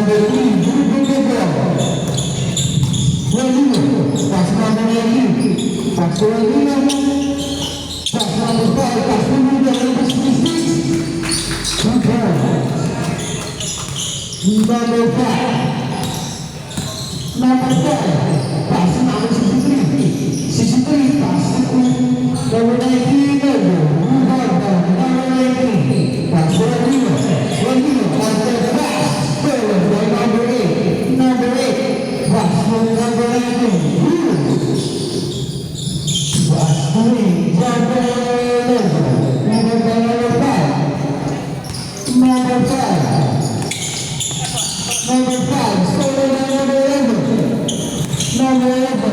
number 3, pass number 19, pass to Rodrigo, pass number 5, pass to number 66, number 5, pass number 63, pass to number 19, number 19, pass to Rodrigo, pass to pass, number 8, pass to number 19, pass to number 5, solo number 11, number 11,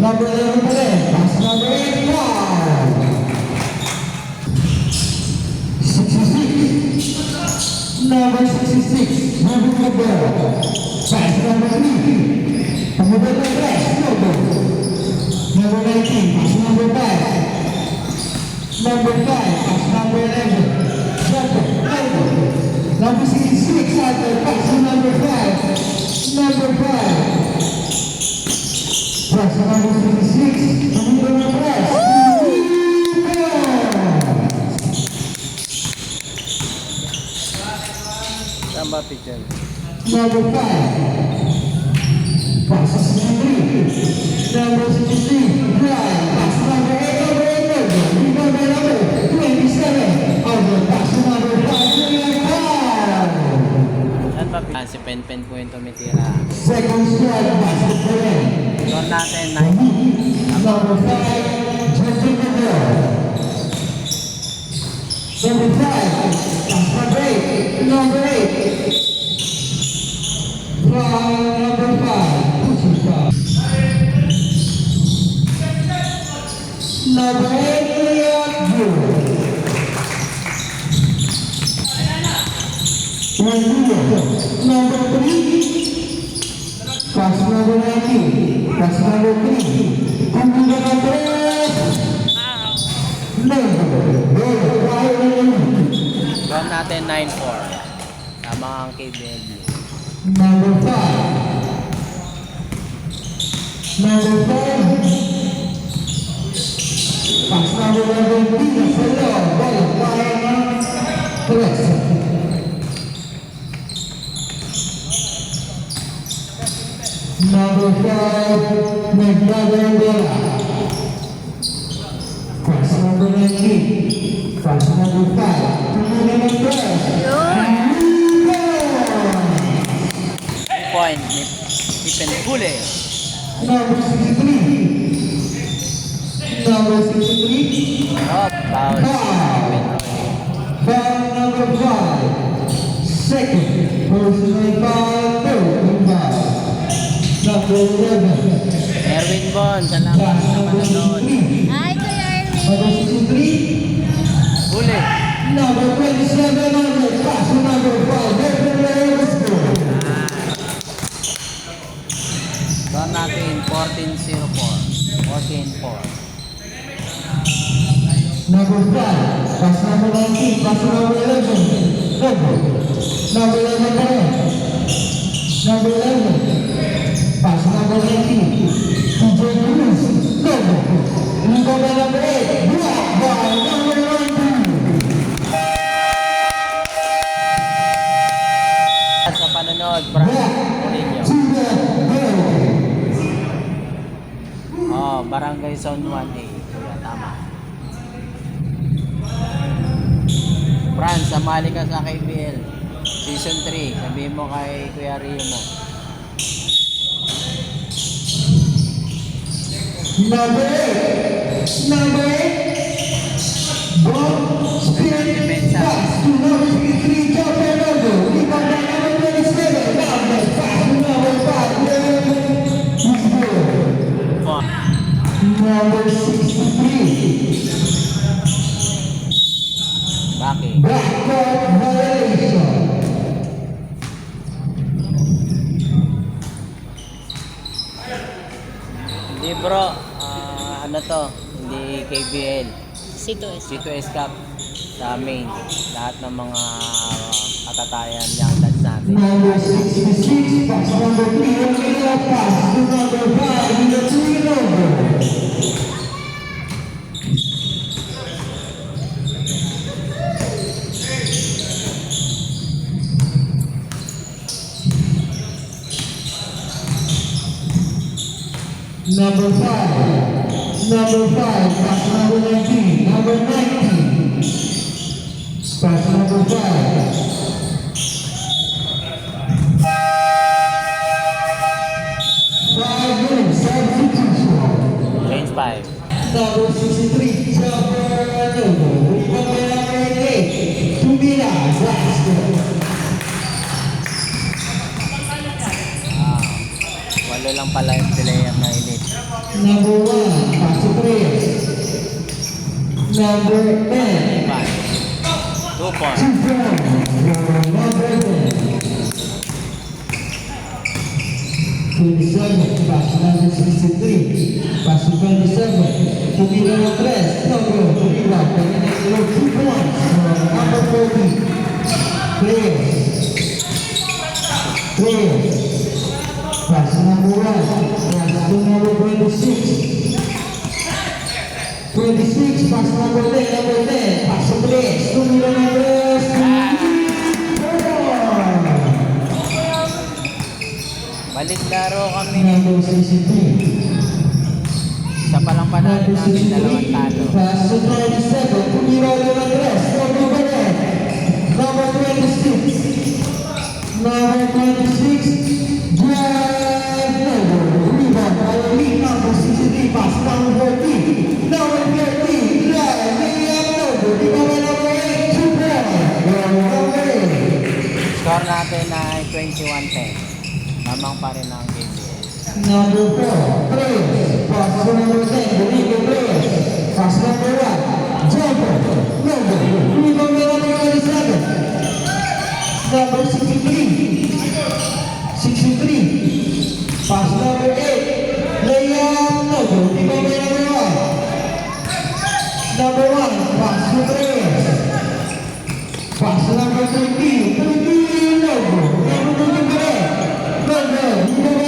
number 11 pass number 8, 66, number 66, number 4, pass number 3, number 3, number 19, pass number 5, number 5, pass number 11, number 66, pass number 5, number 5, pass number 66, number 5, Tamba picture. number 5, pass 63, number 63, pass number 8, number 27, pass number 5, Si Pen po yung tumitira. second squad, pass the point. Score natin 9. Number 5, Justin Miguel. Number 5, pass number 8, number 8. Number 5, Puchica. Number 8, Leon Bull. Number 3, pass number 19, pass number 3, number 3, Score natin 9-4. Tama ang KBL. number 5, number 5, pass number 11, solo, ball, press. Number 5, Magdalena. Pass number 19. Pass number 5. Number 2 point. Ni Penhule. Number 63. Number 63. Oh, foul. Foul number 5. Second. Personal foul. Third foul. Number 11. Erwin Bon, salamat sa manonood. Hi, Kuya Erwin. Number 63. Huli. Number 27. Pass number 5. Score natin 14-04. 14-4. Number 5, pass number 19, pass number 11, number 11, number 11, pass number 19, TJ Cruz, number 8, block by number 19. Sa panonood, Barangay Oh, Barangay Zone 1A. Kuya, tama. Fran, samali ka sa KBL. Season 3. Sabihin mo kay Kuya Rio mo. Number 8, number 8, ball, spin, pass to number 63, Joe Fernando, rebound by number 27, number pass to number 5, number 63. Bakit? Backcourt violation. Hindi bro, ano to? Hindi KBL. C2S. C2S Cup. sa main. Lahat ng mga katatayan young lads natin. Number 66, pass number 3, Romeo, pass to number 5, in the 3 number. Number 5, pass number 19, number 19, pass number 5. 5 minutes, substitution. Change 5. Number 63, Jumper Novo, number 8, Tumira, Glasgow. Walo lang pala yung player na init. Number 1, Paso Reyes. Number 10, 2 points. Chifron, number 10. 27, pass number 63, pass 27, Tumira ng 3, number 3, Pagkakalo 2 points, number 40, Reyes, pass number 1, pass to number 26, 26, pass number 10, pass to Reyes, Tumira ng 3, Balik laro kami. number 63. Isa pa lang panalo namin, 2 talo. Pass to 97, Tumira ng 3, number 26. Number 26, Drive Novo, rebound by the lead, number 63, pass number 13. Number 13, Drive, Liam Novo, rebound by number 8, 2 points. Number 8. Score natin ay 21-10. Lamang pa rin ang KBL. Number 4, Reyes, pass to number 10, Domingo Reyes, pass number 1, Jumper, Novo, rebound by number 27. Number 63, pass number 8, Liam Novo, rebound by number 1. Number 1, pass to Reyes, pass number 13, Novo, number 23, rebound by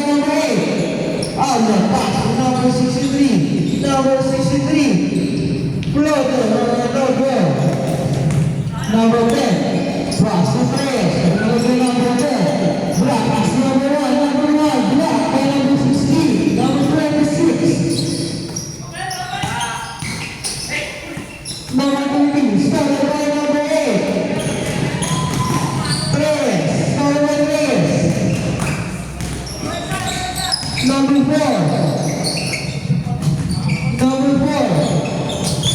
number 8. Allen, pass to number 63, Floater, Novo, number 10, pass to Reyes, number 10, Black, pass number 1, Black by number 16, number 26. Number 13, started by number 8. Reyes, started by Reyes. Number 4,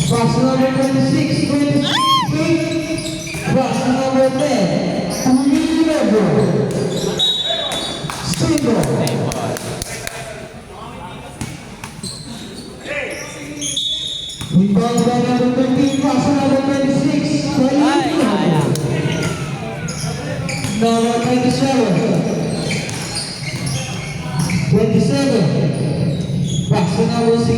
pass number 26, pass number 10, Tumira, single. Rebound by number 13, pass number 26, number 27, pass number 63,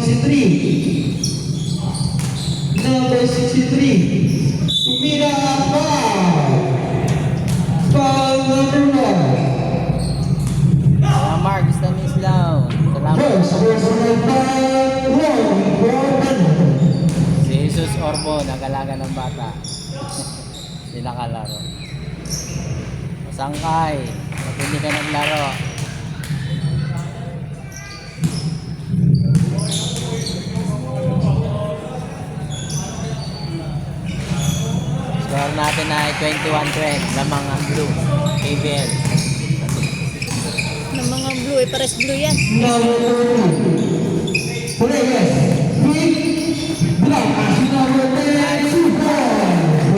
Tumira, foul number 1. Mark, Stanislaw. Salamat. First personal foul, Roy Gordon. Si Jesus Orbo, nagalaga ng bata. Hindi nakalaro. Sangkay, pag hindi ka naglaro. Score natin ay 21-12. Lamang ang blue. KBL. Ng mga blue, pares blue yan. Number 30, Reyes, Big, Black, number 10, 2 points.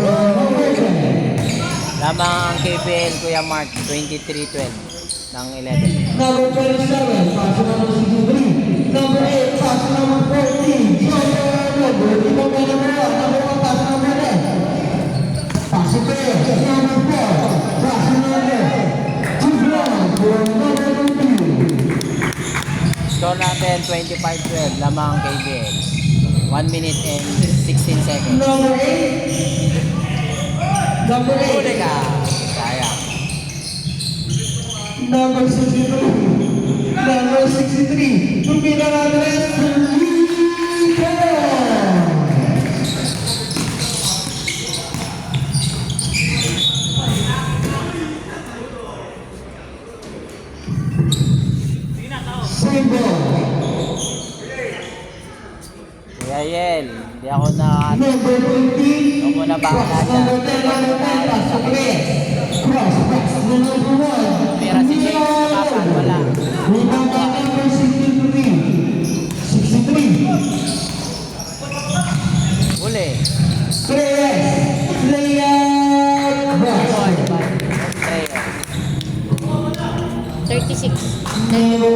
Lamang ang KBL, Kuya Mark, 23-12 ng 11. Number 27, pass number 63. Number 8, pass number 14. Jumper Novo, rebound by number 1. Number 1, pass number 10. Pass it there. Number 4, pass number 2 for number 2. Score natin 25-12. Lamang ang KBL. 1 minute and 16 seconds. Number 8. Number Huli 8. ka. Sayang. Number 63. Number 63. Tumira natin 3 points. Same ball. Kuya Yel, hindi ako na... Number 20. Ako muna bahala Cross dyan. number 10, number 10. Pass to Chris. Cross, pass to number 1. Pera si James, kapan, wala. Rebound by number 63. 63. Huli. Reyes. Layout. Ayun, Basket. Reyes. 36. Number